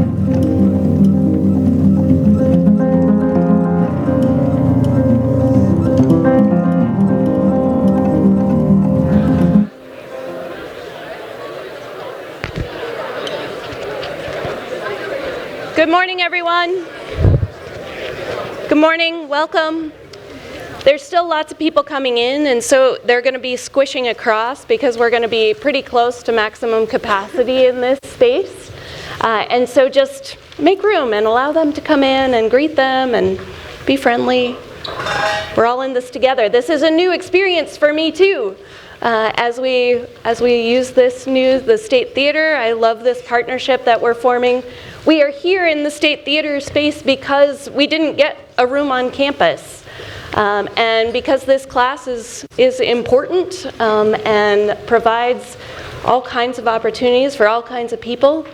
Good morning, everyone. Good morning, welcome. There's still lots of people coming in, and so they're going to be squishing across because we're going to be pretty close to maximum capacity in this space. And so just make room and allow them to come in and greet them and be friendly. We're all in this together. This is a new experience for me too. As we use the State Theater, I love this partnership that we're forming. We are here in the State Theater space because we didn't get a room on campus. And because this class is important and provides all kinds of opportunities for all kinds of people,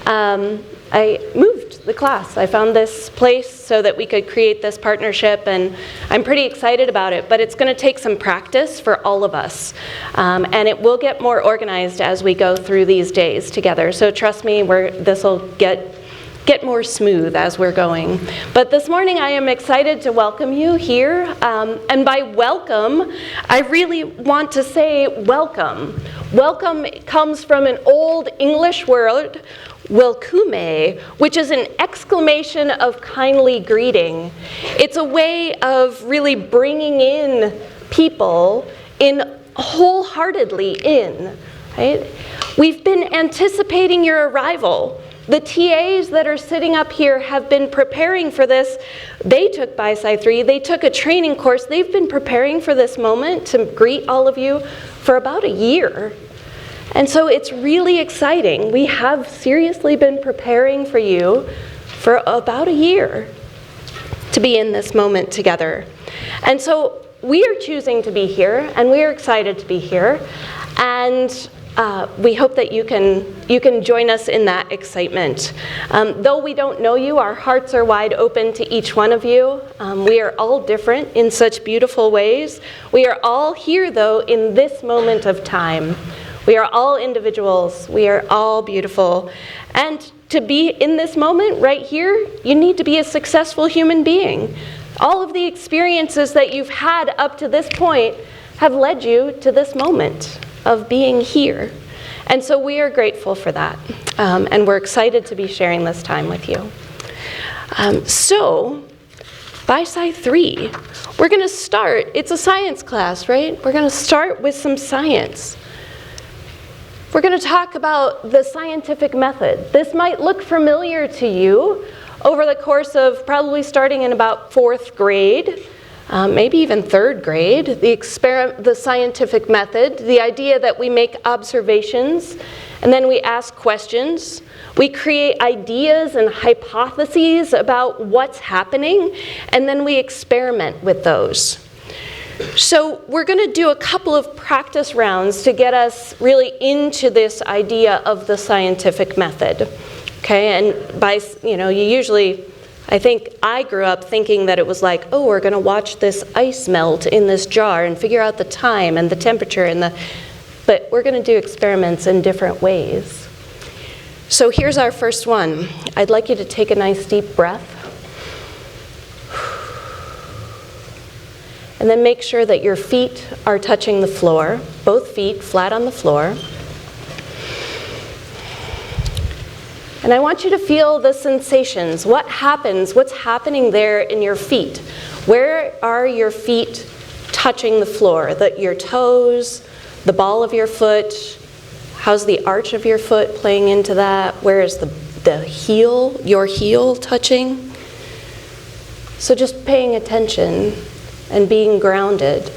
I moved the class. I found this place so that we could create this partnership, and I'm pretty excited about it, but it's going to take some practice for all of us. And it will get more organized as we go through these days together. So trust me, this will get more smooth as we're going. But this morning I am excited to welcome you here. And by welcome, I really want to say welcome. Welcome comes from an old English word, welkume, which is an exclamation of kindly greeting. It's a way of really bringing in people wholeheartedly in, right? We've been anticipating your arrival. The TAs that are sitting up here have been preparing for this. They took BiSci 3, they took a training course. They've been preparing for this moment to greet all of you for about a year. And so it's really exciting. We have seriously been preparing for you for about a year to be in this moment together. And so we are choosing to be here, and we are excited to be here. And we hope that you can join us in that excitement. Though we don't know you, our hearts are wide open to each one of you. We are all different in such beautiful ways. We are all here, though, in this moment of time. We are all individuals. We are all beautiful. And to be in this moment right here, you need to be a successful human being. All of the experiences that you've had up to this point have led you to this moment of being here. And so we are grateful for that. And we're excited to be sharing this time with you. So, BiSci 3, we're going to start. It's a science class, right? We're going to start with some science. We're going to talk about the scientific method. This might look familiar to you over the course of probably starting in about 4th grade, maybe even 3rd grade. The scientific method, the idea that we make observations and then we ask questions. We create ideas and hypotheses about what's happening, and then we experiment with those. So we're going to do a couple of practice rounds to get us really into this idea of the scientific method. Okay, and you usually, I think I grew up thinking that it was like, oh, we're going to watch this ice melt in this jar and figure out the time and the temperature but we're going to do experiments in different ways. So here's our first one. I'd like you to take a nice deep breath. And then make sure that your feet are touching the floor, both feet flat on the floor. And I want you to feel the sensations. What happens? What's happening there in your feet? Where are your feet touching the floor? Your toes, the ball of your foot. How's the arch of your foot playing into that? Where is the heel, your heel touching? So just paying attention and being grounded.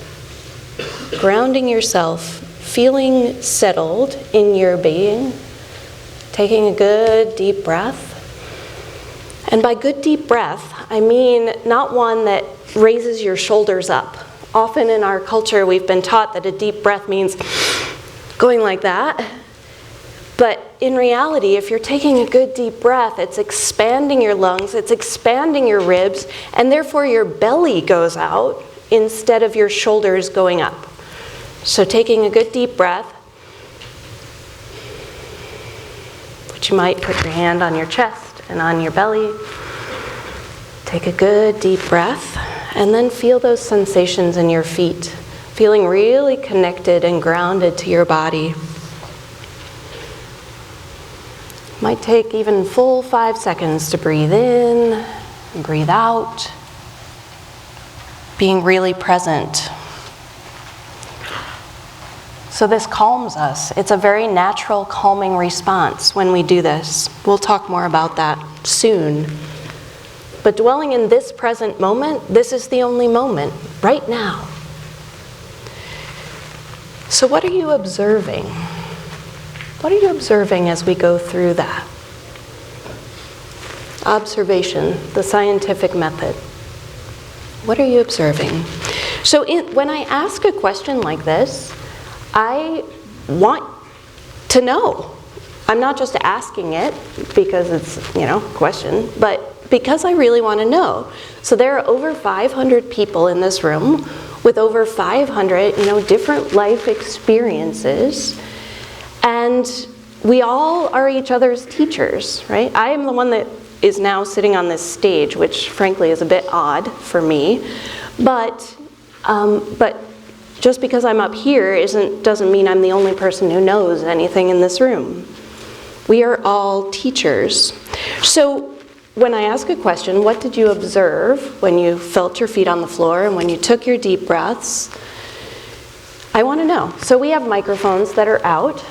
Grounding yourself, feeling settled in your being. Taking a good deep breath. And by good deep breath, I mean not one that raises your shoulders up. Often in our culture, we've been taught that a deep breath means going like that. But in reality, if you're taking a good deep breath, it's expanding your lungs, it's expanding your ribs, and therefore your belly goes out instead of your shoulders going up. So taking a good deep breath, you might put your hand on your chest and on your belly. Take a good deep breath, and then feel those sensations in your feet, feeling really connected and grounded to your body. Might take even full 5 seconds to breathe in and breathe out, being really present. So this calms us. It's a very natural calming response when we do this. We'll talk more about that soon. But dwelling in this present moment, this is the only moment, right now. So what are you observing? What are you observing as we go through that? Observation, the scientific method. What are you observing? So when I ask a question like this, I want to know. I'm not just asking it because it's, a question, but because I really want to know. So there are over 500 people in this room with over 500, different life experiences. And we all are each other's teachers, right? I am the one that is now sitting on this stage, which frankly is a bit odd for me. But just because I'm up here doesn't mean I'm the only person who knows anything in this room. We are all teachers. So when I ask a question, what did you observe when you felt your feet on the floor and when you took your deep breaths? I want to know. So we have microphones that are out.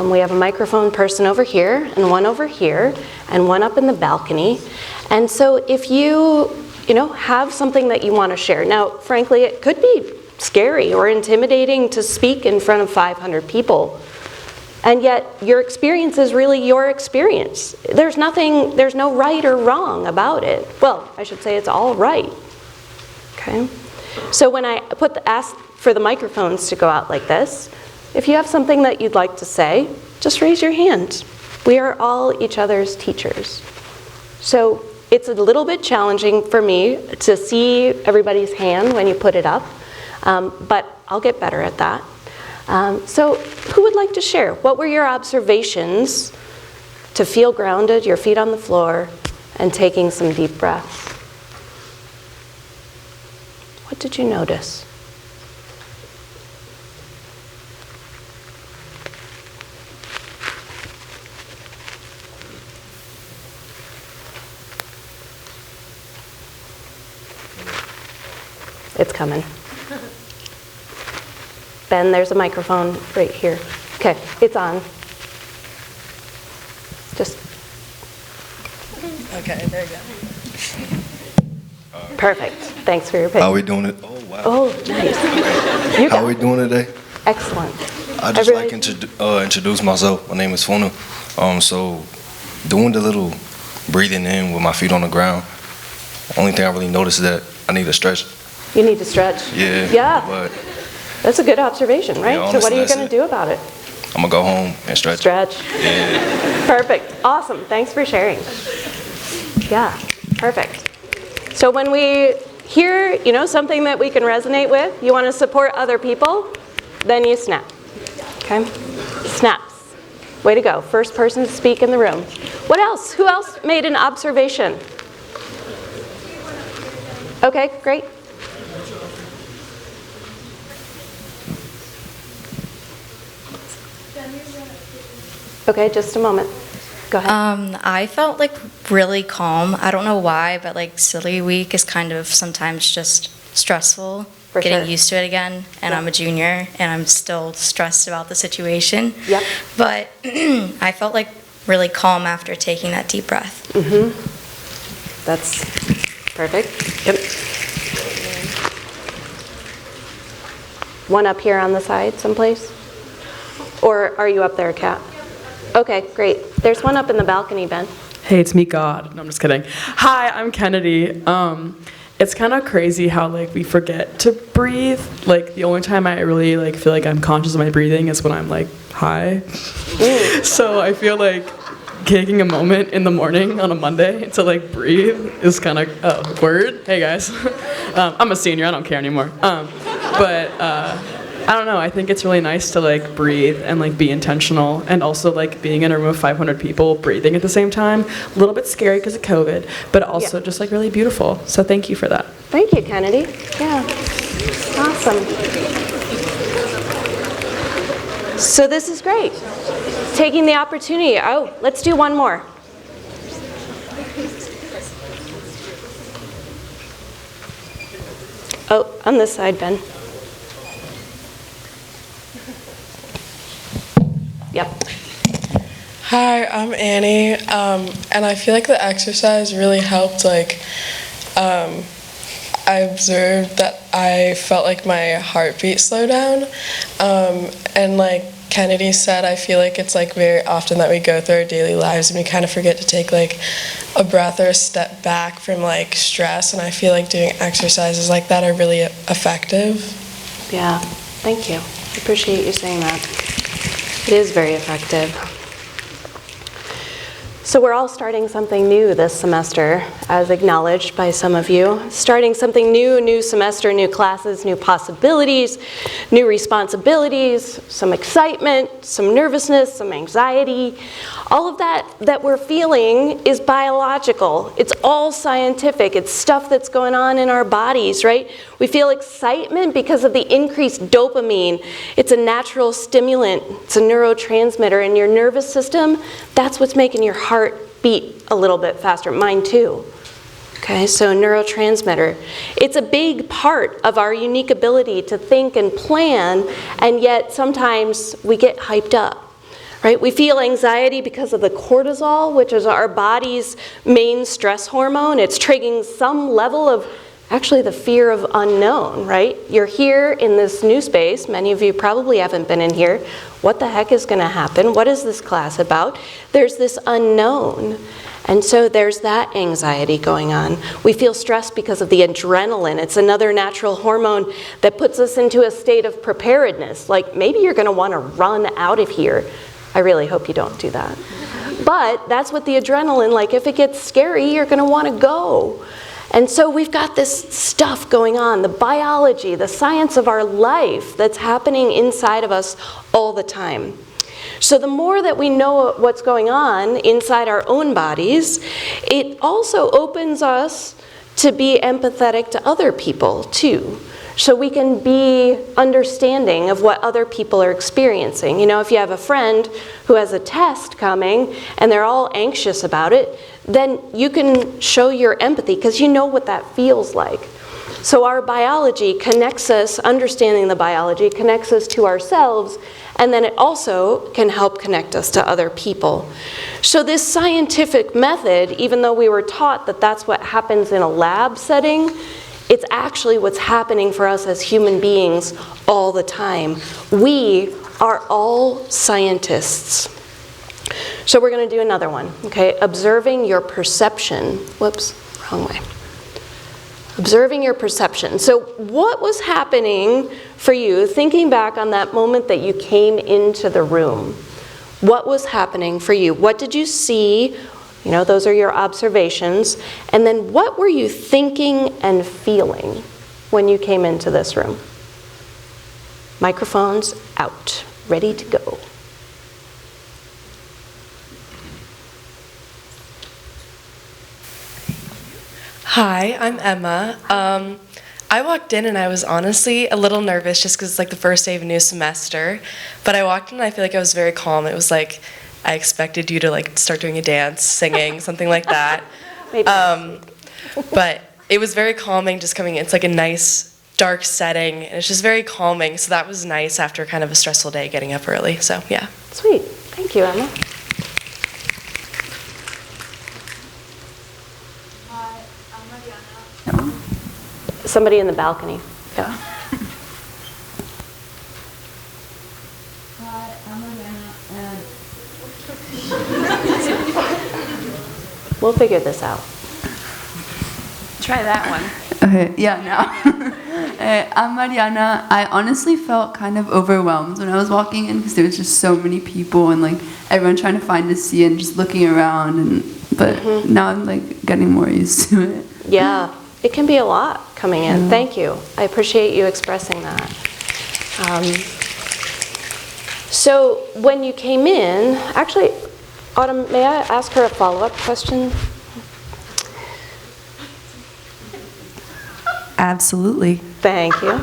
We have a microphone person over here and one over here and one up in the balcony. And so if you, have something that you want to share. Now, frankly, it could be scary or intimidating to speak in front of 500 people. And yet your experience is really your experience. There's no right or wrong about it. Well, I should say it's all right. Okay? So when I ask for the microphones to go out like this, if you have something that you'd like to say, just raise your hand. We are all each other's teachers. So it's a little bit challenging for me to see everybody's hand when you put it up, but I'll get better at that. So who would like to share? What were your observations to feel grounded, your feet on the floor, and taking some deep breaths? What did you notice? It's coming. Ben, there's a microphone right here. Okay, it's on. Just. Okay, there you go. Perfect. Thanks for your pitch. How are we doing it? Oh, wow. Oh, nice. How are we doing today? Excellent. I just like to introduce myself. My name is Funu. So doing the little breathing in with my feet on the ground, only thing I really noticed is that I need to stretch. You need to stretch? Yeah. Yeah. But that's a good observation, right? Yeah, so what are you honestly, going to do about it? I'm going to go home and stretch. Stretch. Yeah. Perfect. Awesome. Thanks for sharing. Yeah, perfect. So when we hear, something that we can resonate with, you want to support other people, then you snap. Okay? Snaps. Way to go. First person to speak in the room. What else? Who else made an observation? Okay, great. Okay, just a moment. Go ahead. I felt really calm. I don't know why, but Silly Week is kind of sometimes just stressful. For getting sure. used to it again, and I'm a junior, and I'm still stressed about the situation. Yep. But I felt really calm after taking that deep breath. Mm-hmm. That's perfect. Yep. One up here on the side someplace? Or are you up there, Kat? Okay, great. There's one up in the balcony, Ben. Hey, it's me, God. No, I'm just kidding. Hi, I'm Kennedy. It's kind of crazy how we forget to breathe. The only time I really feel I'm conscious of my breathing is when I'm high. So I feel taking a moment in the morning on a Monday to breathe is kind of word. Hey guys, I'm a senior. I don't care anymore. But I don't know, I think it's really nice to like breathe and like be intentional, and also like being in a room of 500 people breathing at the same time, a little bit scary because of COVID, but also just like really beautiful. So thank you for that. Thank you, Kennedy. Yeah, awesome. So this is great. Taking the opportunity. Oh, let's do one more. Oh, on this side, Ben. Yep. Hi, I'm Annie, and I feel like the exercise really helped. Like, I observed that I felt like my heartbeat slow down, and like Kennedy said, I feel like it's like very often that we go through our daily lives and we kind of forget to take like a breath or a step back from like stress, and I feel like doing exercises like that are really effective. Yeah, thank you. I appreciate you saying that. It is very effective. So we're all starting something new this semester, as acknowledged by some of you. Starting something new semester, new classes, new possibilities, new responsibilities, some excitement, some nervousness, some anxiety. All of that we're feeling is biological. It's all scientific. It's stuff that's going on in our bodies, right? We feel excitement because of the increased dopamine. It's a natural stimulant. It's a neurotransmitter in your nervous system. That's what's making your heart beat a little bit faster. Mine too. Okay, so neurotransmitter. It's a big part of our unique ability to think and plan, and yet sometimes we get hyped up. Right? We feel anxiety because of the cortisol, which is our body's main stress hormone. It's triggering some level of actually the fear of unknown, right? You're here in this new space. Many of you probably haven't been in here. What the heck is going to happen? What is this class about? There's this unknown. And so there's that anxiety going on. We feel stressed because of the adrenaline. It's another natural hormone that puts us into a state of preparedness. Like maybe you're going to want to run out of here. I really hope you don't do that. But that's what the adrenaline, like if it gets scary, you're going to want to go. And so we've got this stuff going on, the biology, the science of our life that's happening inside of us all the time. So the more that we know what's going on inside our own bodies, it also opens us to be empathetic to other people too. So we can be understanding of what other people are experiencing. You know, if you have a friend who has a test coming and they're all anxious about it, then you can show your empathy because you know what that feels like. So our biology connects us, understanding the biology connects us to ourselves, and then it also can help connect us to other people. So this scientific method, even though we were taught that that's what happens in a lab setting, it's actually what's happening for us as human beings all the time. We are all scientists. So we're going to do another one, okay? Observing your perception. Whoops, wrong way. Observing your perception. So what was happening for you, thinking back on that moment that you came into the room? What was happening for you? What did you see? You know, those are your observations. And then what were you thinking and feeling when you came into this room? Microphones out, ready to go. Hi, I'm Emma. I walked in and I was honestly a little nervous just because it's like the first day of a new semester. But I walked in and I feel like I was very calm. It was like I expected you to like start doing a dance, singing, something like that. But it was very calming just coming in. It's like a nice dark setting and it's just very calming. So that was nice after kind of a stressful day getting up early. So yeah. Sweet. Thank you, Emma. Hi, I'm Mariana. Somebody in the balcony. Yeah. Hi, I'm Mariana, and We'll figure this out. try that one. Okay, yeah, now. I'm Mariana. I honestly felt kind of overwhelmed when I was walking in because there was just so many people and like everyone trying to find a seat and just looking around. But now I'm like getting more used to it. Yeah, it can be a lot coming in. Thank you. I appreciate you expressing that. So when you came in, actually, Autumn, may I ask her a follow-up question? Absolutely. Thank you.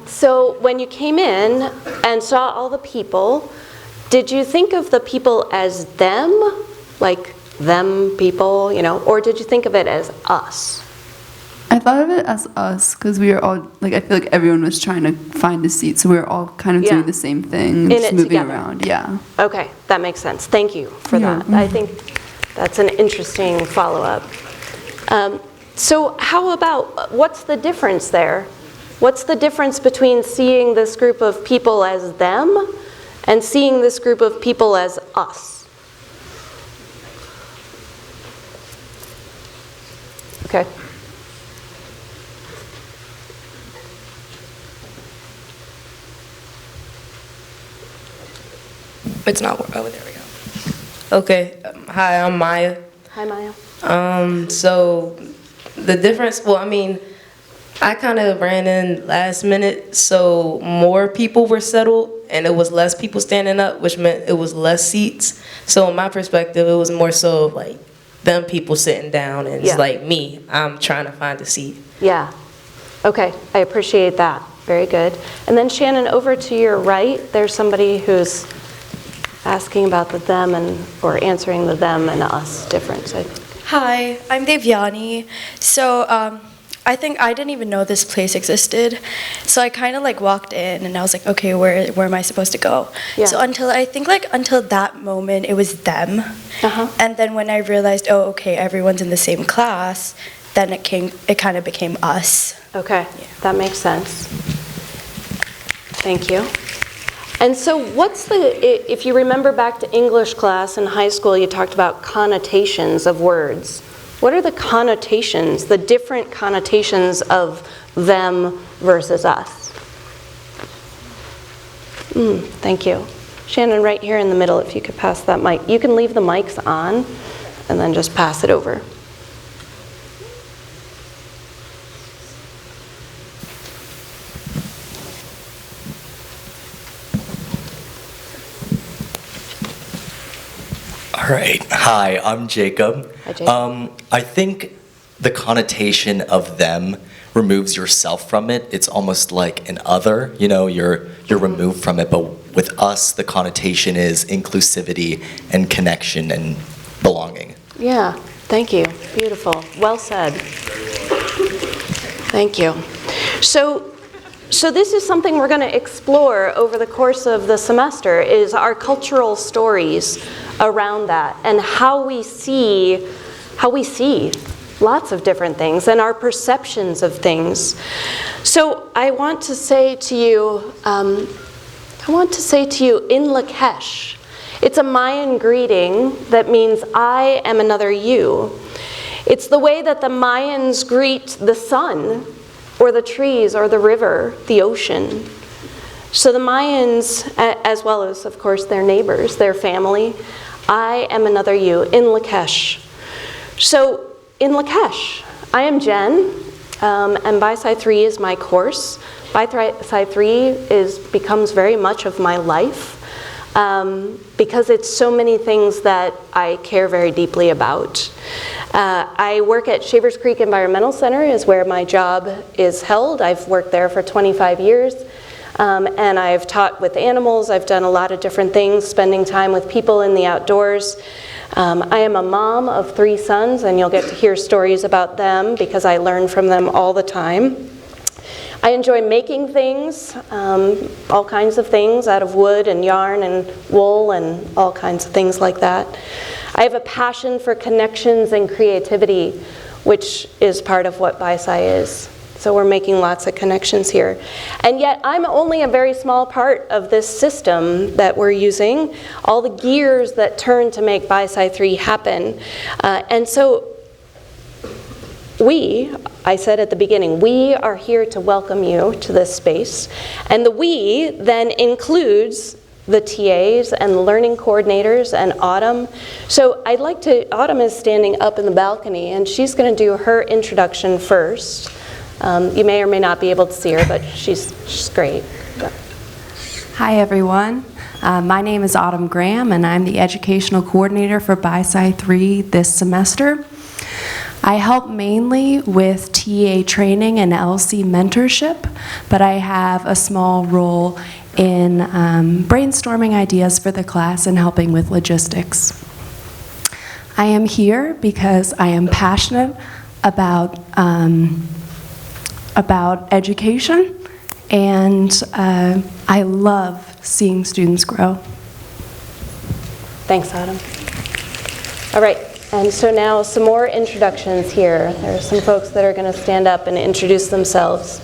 So when you came in and saw all the people, did you think of the people as them, like them people, or did you think of it as us? I thought of it as us because we were all, like, I feel like everyone was trying to find a seat, so we were all kind of Yeah. doing the same thing, In just it moving together. around. Yeah. Okay, that makes sense. Thank you for Yeah. that. I think that's an interesting follow-up. So how about, what's the difference there? What's the difference between seeing this group of people as them and seeing this group of people as us? Okay. It's not. Oh, there we go. Okay. Hi, I'm Maya. Hi, Maya. So the difference. Well, I mean, I kind of ran in last minute, so more people were settled, and it was less people standing up, which meant it was less seats. So in my perspective, it was more so of like them people sitting down, and Yeah. it's like me. I'm trying to find a seat. Yeah. Okay, I appreciate that. Very good. And then Shannon, over to your right, there's somebody who's asking about the them or answering the them and us difference, I think. Hi, I'm Devyani. So I think I didn't even know this place existed. So I kind of like walked in and I was like, okay, where am I supposed to go? Yeah. So until that moment, it was them. Uh-huh. And then when I realized, oh, okay, everyone's in the same class, then it kind of became us. Okay, that makes sense. Thank you. And so if you remember back to English class in high school, you talked about connotations of words. What are the connotations, the different connotations of them versus us? Thank you. Shannon, right here in the middle, if you could pass that mic. You can leave the mics on and then just pass it over. All right. Hi, I'm Jacob. Hi, Jacob. I think the connotation of them removes yourself from it. It's almost like an other. You're removed from it. But with us, the connotation is inclusivity and connection and belonging. Yeah, thank you. Beautiful. Well said. Thank you. So this is something we're going to explore over the course of the semester, is our cultural stories around that and how we see lots of different things and our perceptions of things. So I want to say to you, in Lakesh, it's a Mayan greeting that means I am another you. It's the way that the Mayans greet the sun, or the trees, or the river, the ocean. So the Mayans, as well as, of course, their neighbors, their family, I am another you, in Lakesh. So in Lakesh, I am Jen, and BiSci 3 is my course. BiSci 3 becomes very much of my life, because it's so many things that I care very deeply about. I work at Shavers Creek Environmental Center, is where my job is held. I've worked there for 25 years, and I've taught with animals. I've done a lot of different things, spending time with people in the outdoors. I am a mom of 3 sons, and you'll get to hear stories about them because I learn from them all the time. I enjoy making things, all kinds of things out of wood and yarn and wool and all kinds of things like that. I have a passion for connections and creativity, which is part of what BiSci is. So we're making lots of connections here. And yet I'm only a very small part of this system that we're using, all the gears that turn to make BiSci 3 happen. And so I said at the beginning, we are here to welcome you to this space. And the we then includes the TAs and the learning coordinators and Autumn. So Autumn is standing up in the balcony, and she's going to do her introduction first. You may or may not be able to see her, but she's great. Go. Hi, everyone. My name is Autumn Graham, and I'm the Educational Coordinator for BiSci 3 this semester. I help mainly with TA training and LC mentorship, but I have a small role in brainstorming ideas for the class and helping with logistics. I am here because I am passionate about education, and I love seeing students grow. Thanks, Autumn. All right, and so now some more introductions here. There are some folks that are going to stand up and introduce themselves.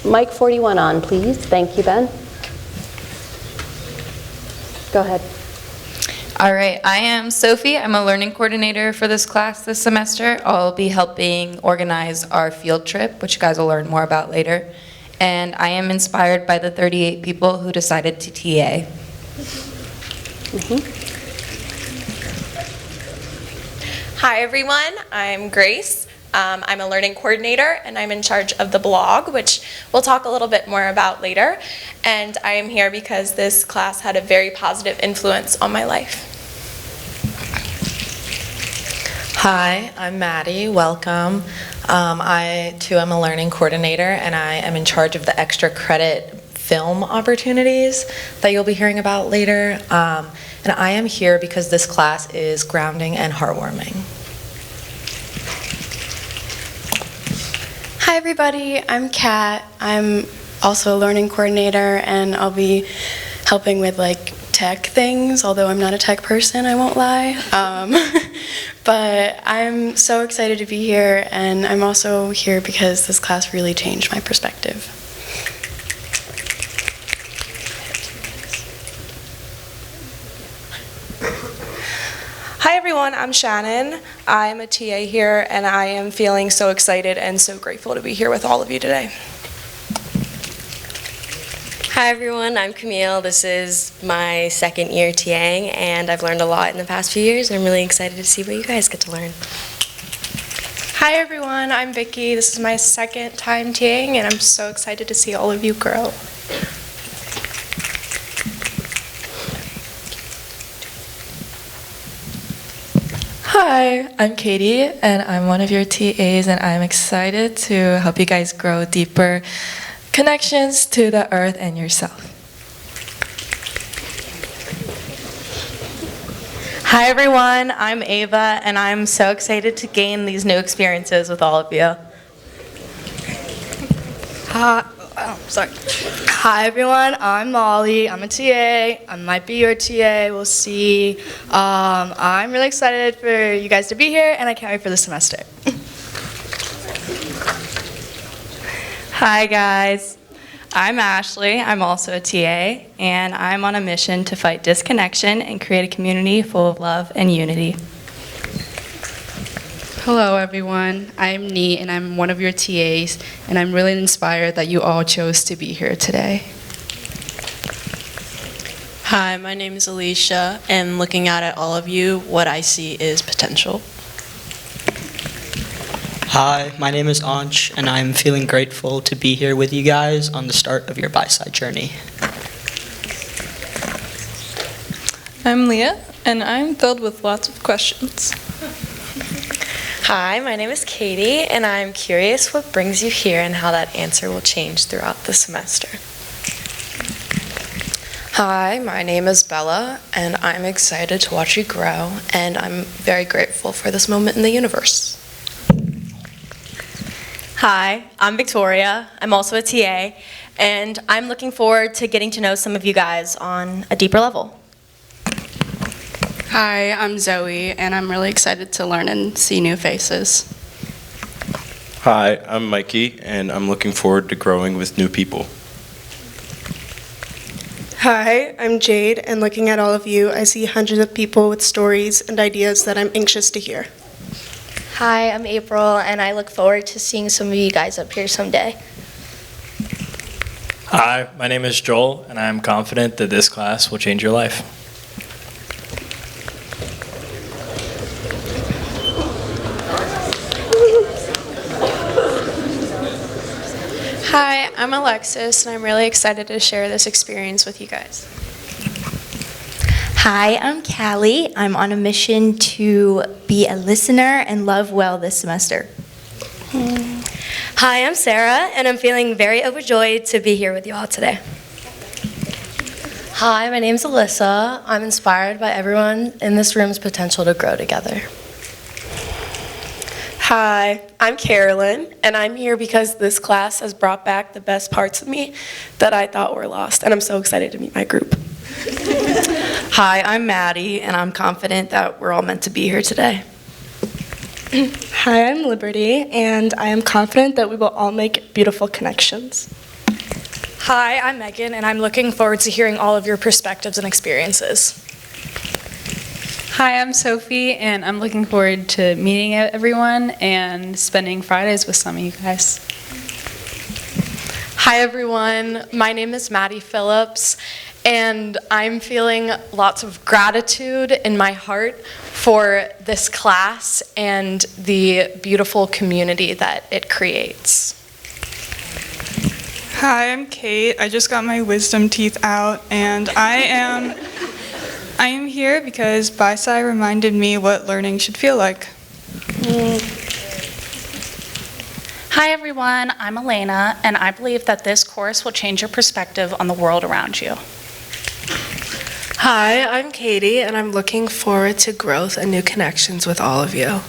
Mic 41 on, please. Thank you, Ben. Go ahead. All right, I am Sophie. I'm a learning coordinator for this class this semester. I'll be helping organize our field trip, which you guys will learn more about later. And I am inspired by the 38 people who decided to TA. Hi everyone, I'm Grace. I'm a learning coordinator and I'm in charge of the blog, which we'll talk a little bit more about later. And I am here because this class had a very positive influence on my life. Hi, I'm Maddie. Welcome. I too am a learning coordinator and I am in charge of the extra credit film opportunities that you'll be hearing about later. And I am here because this class is grounding and heartwarming. Hi everybody, I'm Kat. I'm also a learning coordinator and I'll be helping with like tech things, although I'm not a tech person, I won't lie. But I'm so excited to be here, and I'm also here because this class really changed my perspective. Hi everyone, I'm Shannon. I'm a TA here and I am feeling so excited and so grateful to be here with all of you today. Hi everyone, I'm Camille. This is my second year TAing and I've learned a lot in the past few years and I'm really excited to see what you guys get to learn. Hi everyone, I'm Vicky. This is my second time TAing and I'm so excited to see all of you grow. Hi, I'm Katie, and I'm one of your TAs, and I'm excited to help you guys grow deeper connections to the earth and yourself. Hi everyone, I'm Ava, and I'm so excited to gain these new experiences with all of you. Hi everyone, I'm Molly. I'm a TA. I might be your TA. We'll see. I'm really excited for you guys to be here, and I can't wait for the semester. Hi guys, I'm Ashley. I'm also a TA, and I'm on a mission to fight disconnection and create a community full of love and unity. Hello everyone, I'm Nee and I'm one of your TAs, and I'm really inspired that you all chose to be here today. Hi, my name is Alicia, and looking out at all of you, what I see is potential. Hi, my name is Ansh, and I'm feeling grateful to be here with you guys on the start of your BiSci journey. I'm Leah, and I'm filled with lots of questions. Hi, my name is Katie, and I'm curious what brings you here and how that answer will change throughout the semester. Hi, my name is Bella, and I'm excited to watch you grow, and I'm very grateful for this moment in the universe. Hi, I'm Victoria. I'm also a TA, and I'm looking forward to getting to know some of you guys on a deeper level. Hi, I'm Zoe, and I'm really excited to learn and see new faces. Hi, I'm Mikey, and I'm looking forward to growing with new people. Hi, I'm Jade, and looking at all of you, I see hundreds of people with stories and ideas that I'm anxious to hear. Hi, I'm April, and I look forward to seeing some of you guys up here someday. Hi, my name is Joel, and I am confident that this class will change your life. Hi, I'm Alexis, and I'm really excited to share this experience with you guys. Hi, I'm Callie. I'm on a mission to be a listener and love well this semester. Hi, I'm Sarah, and I'm feeling very overjoyed to be here with you all today. Hi, my name's Alyssa. I'm inspired by everyone in this room's potential to grow together. Hi, I'm Carolyn, and I'm here because this class has brought back the best parts of me that I thought were lost, and I'm so excited to meet my group. Hi, I'm Maddie, and I'm confident that we're all meant to be here today. Hi, I'm Liberty, and I am confident that we will all make beautiful connections. Hi, I'm Megan, and I'm looking forward to hearing all of your perspectives and experiences. Hi, I'm Sophie, and I'm looking forward to meeting everyone and spending Fridays with some of you guys. Hi, everyone. My name is Maddie Phillips, and I'm feeling lots of gratitude in my heart for this class and the beautiful community that it creates. Hi, I'm Kate. I just got my wisdom teeth out, and I am here because BiSci reminded me what learning should feel like. Hi everyone, I'm Elena, and I believe that this course will change your perspective on the world around you. Hi, I'm Katie, and I'm looking forward to growth and new connections with all of you.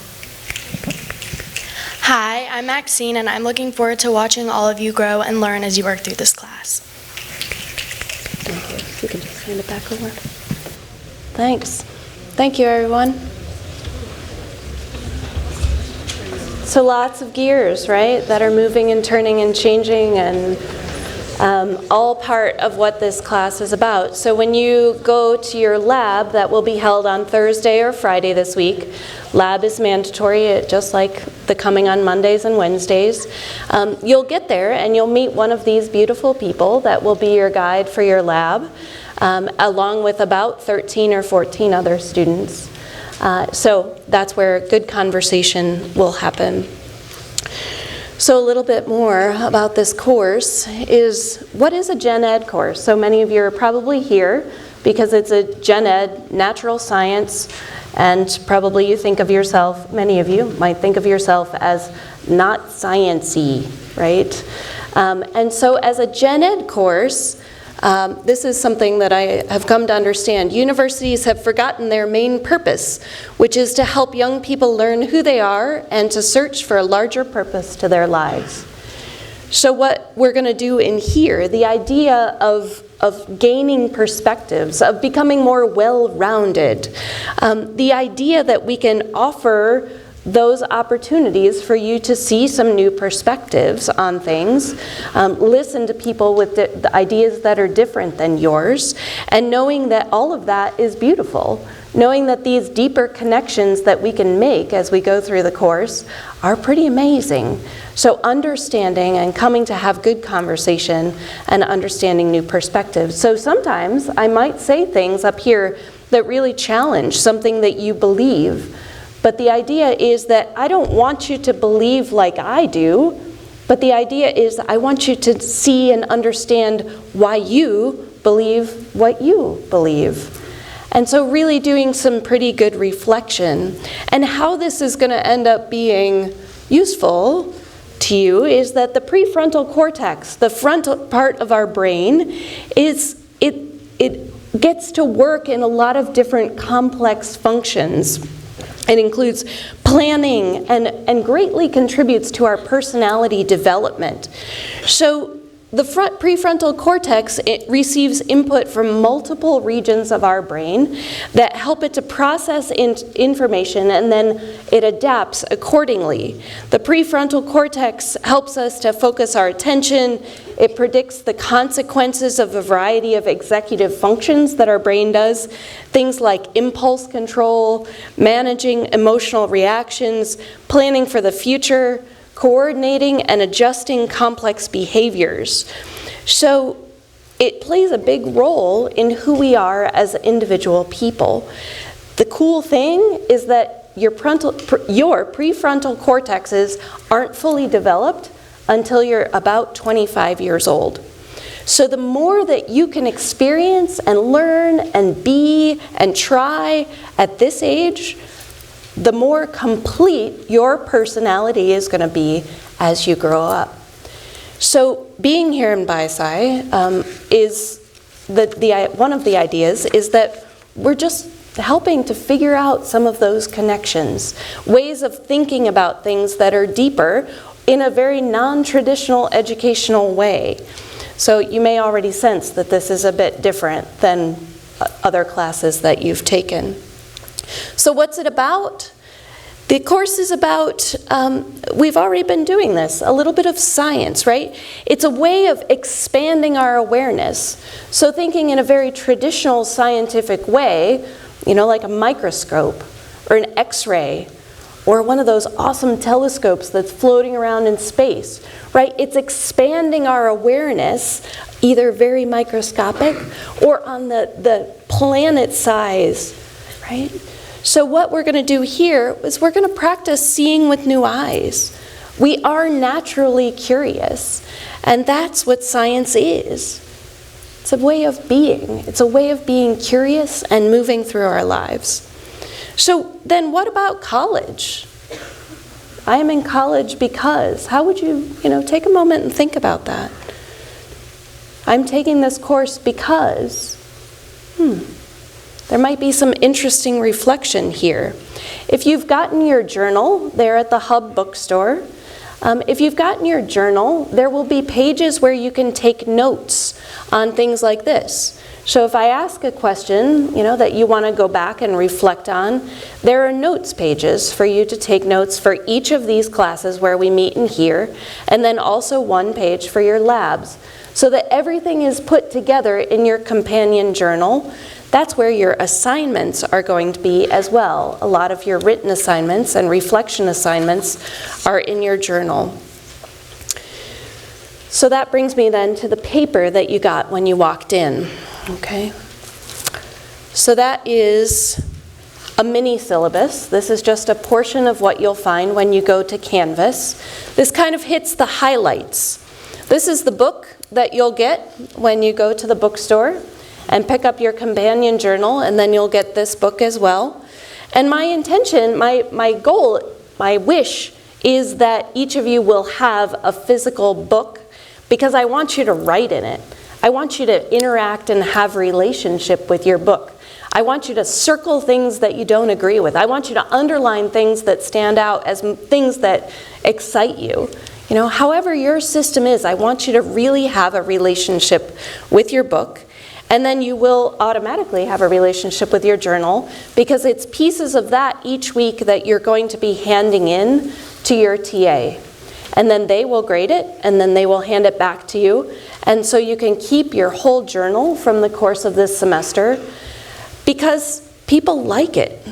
Hi, I'm Maxine, and I'm looking forward to watching all of you grow and learn as you work through this class. Thank you. You can just hand it back over. Thanks. Thank you, everyone. So lots of gears, right, that are moving and turning and changing, and all part of what this class is about. So when you go to your lab that will be held on Thursday or Friday this week, lab is mandatory, just like the coming on Mondays and Wednesdays. You'll get there and you'll meet one of these beautiful people that will be your guide for your lab, along with about 13 or 14 other students. So that's where good conversation will happen. So a little bit more about this course is, what is a Gen Ed course? So many of you are probably here because it's a Gen Ed, natural science, and probably you think of yourself, many of you might think of yourself as not science-y, right? And so as a Gen Ed course, this is something that I have come to understand. Universities have forgotten their main purpose, which is to help young people learn who they are and to search for a larger purpose to their lives. So what we're going to do in here, the idea of gaining perspectives, of becoming more well-rounded, the idea that we can offer those opportunities for you to see some new perspectives on things, listen to people with the ideas that are different than yours, and knowing that all of that is beautiful, knowing that these deeper connections that we can make as we go through the course are pretty amazing. So understanding and coming to have good conversation and understanding new perspectives. So sometimes I might say things up here that really challenge something that you believe. But the idea is that I don't want you to believe like I do, but the idea is I want you to see and understand why you believe what you believe. And so really doing some pretty good reflection. And how this is going to end up being useful to you is that the prefrontal cortex, the frontal part of our brain, it gets to work in a lot of different complex functions. It includes planning and greatly contributes to our personality development. So the prefrontal cortex, it receives input from multiple regions of our brain that help it to process information, and then it adapts accordingly. The prefrontal cortex helps us to focus our attention. It predicts the consequences of a variety of executive functions that our brain does, things like impulse control, managing emotional reactions, planning for the future, coordinating and adjusting complex behaviors. So it plays a big role in who we are as individual people. The cool thing is that your prefrontal cortexes aren't fully developed until you're about 25 years old. So the more that you can experience and learn and be and try at this age, the more complete your personality is going to be as you grow up. So being here in BiSci is one of the ideas is that we're just helping to figure out some of those connections, ways of thinking about things that are deeper in a very non-traditional educational way. So you may already sense that this is a bit different than other classes that you've taken. So what's it about? The course is about, we've already been doing this, a little bit of science, right? It's a way of expanding our awareness. So thinking in a very traditional scientific way, you know, like a microscope or an X-ray or one of those awesome telescopes that's floating around in space, right? It's expanding our awareness, either very microscopic or on the planet size, right? So what we're going to do here is we're going to practice seeing with new eyes. We are naturally curious, and that's what science is. It's a way of being. It's a way of being curious and moving through our lives. So then what about college? I am in college because. How would you take a moment and think about that? I'm taking this course because. There might be some interesting reflection here. If you've gotten your journal, there at the Hub bookstore, if you've gotten your journal, there will be pages where you can take notes on things like this. So if I ask a question, that you want to go back and reflect on, there are notes pages for you to take notes for each of these classes where we meet in here, and then also one page for your labs, so that everything is put together in your companion journal. That's where your assignments are going to be as well. A lot of your written assignments and reflection assignments are in your journal. So that brings me then to the paper that you got when you walked in. Okay. So that is a mini syllabus. This is just a portion of what you'll find when you go to Canvas. This kind of hits the highlights. This is the book that you'll get when you go to the bookstore and pick up your companion journal, and then you'll get this book as well. And my intention, my goal, my wish is that each of you will have a physical book, because I want you to write in it. I want you to interact and have relationship with your book. I want you to circle things that you don't agree with. I want you to underline things that stand out as things that excite you. However your system is, I want you to really have a relationship with your book. And then you will automatically have a relationship with your journal, because it's pieces of that each week that you're going to be handing in to your TA. And then they will grade it, and then they will hand it back to you. And so you can keep your whole journal from the course of this semester, because people like it.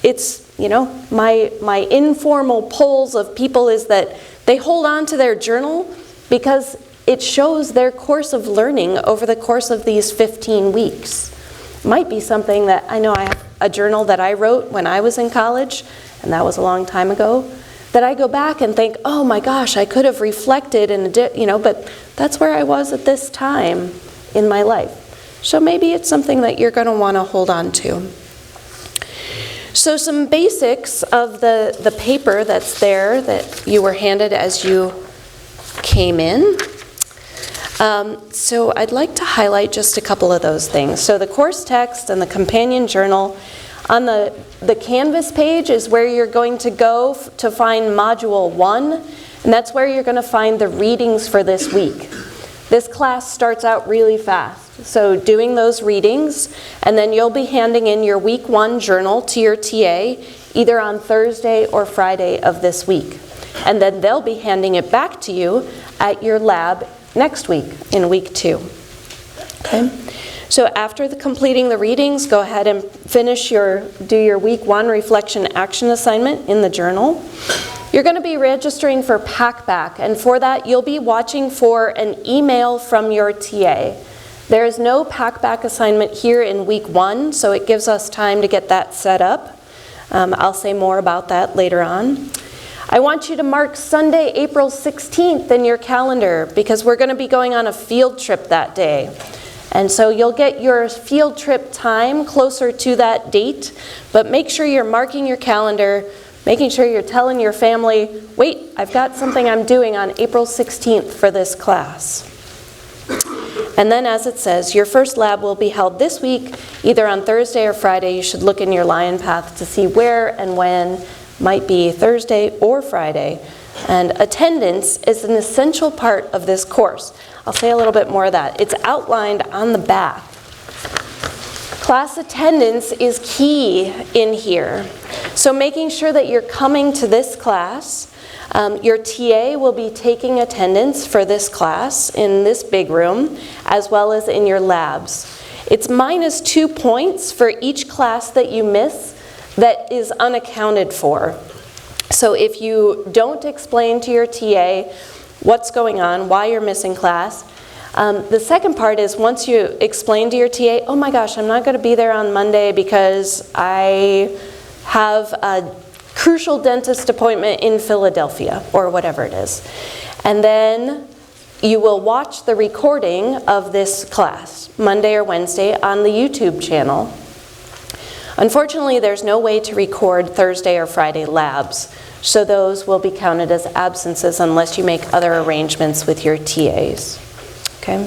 It's, my informal polls of people is that they hold on to their journal because it shows their course of learning over the course of these 15 weeks. Might be something that, I know I have a journal that I wrote when I was in college, and that was a long time ago, that I go back and think, oh my gosh, I could have reflected, but that's where I was at this time in my life. So maybe it's something that you're going to want to hold on to. So some basics of the paper that's there that you were handed as you came in. So I'd like to highlight just a couple of those things. So the course text and the companion journal. On the Canvas page is where you're going to go to find Module 1, and that's where you're going to find the readings for this week. This class starts out really fast, so doing those readings, and then you'll be handing in your Week 1 journal to your TA either on Thursday or Friday of this week. And then they'll be handing it back to you at your lab next week in Week 2. Okay? So after completing the readings, go ahead and do your Week 1 reflection action assignment in the journal. You're going to be registering for Packback, and for that you'll be watching for an email from your TA. There is no Packback assignment here in week 1, so it gives us time to get that set up. I'll say more about that later on. I want you to mark Sunday, April 16th in your calendar because we're going to be going on a field trip that day. And so you'll get your field trip time closer to that date, but make sure you're marking your calendar, making sure you're telling your family, wait, I've got something I'm doing on April 16th for this class. And then as it says, your first lab will be held this week, either on Thursday or Friday. You should look in your Lion Path to see where and when, might be Thursday or Friday. And attendance is an essential part of this course. I'll say a little bit more of that. It's outlined on the back. Class attendance is key in here. So making sure that you're coming to this class. Your TA will be taking attendance for this class in this big room, as well as in your labs. It's -2 points for each class that you miss that is unaccounted for. So if you don't explain to your TA what's going on, why you're missing class, the second part is once you explain to your TA, oh my gosh, I'm not going to be there on Monday because I have a crucial dentist appointment in Philadelphia, or whatever it is. And then you will watch the recording of this class, Monday or Wednesday, on the YouTube channel. Unfortunately, there's no way to record Thursday or Friday labs, so those will be counted as absences unless you make other arrangements with your TAs. Okay?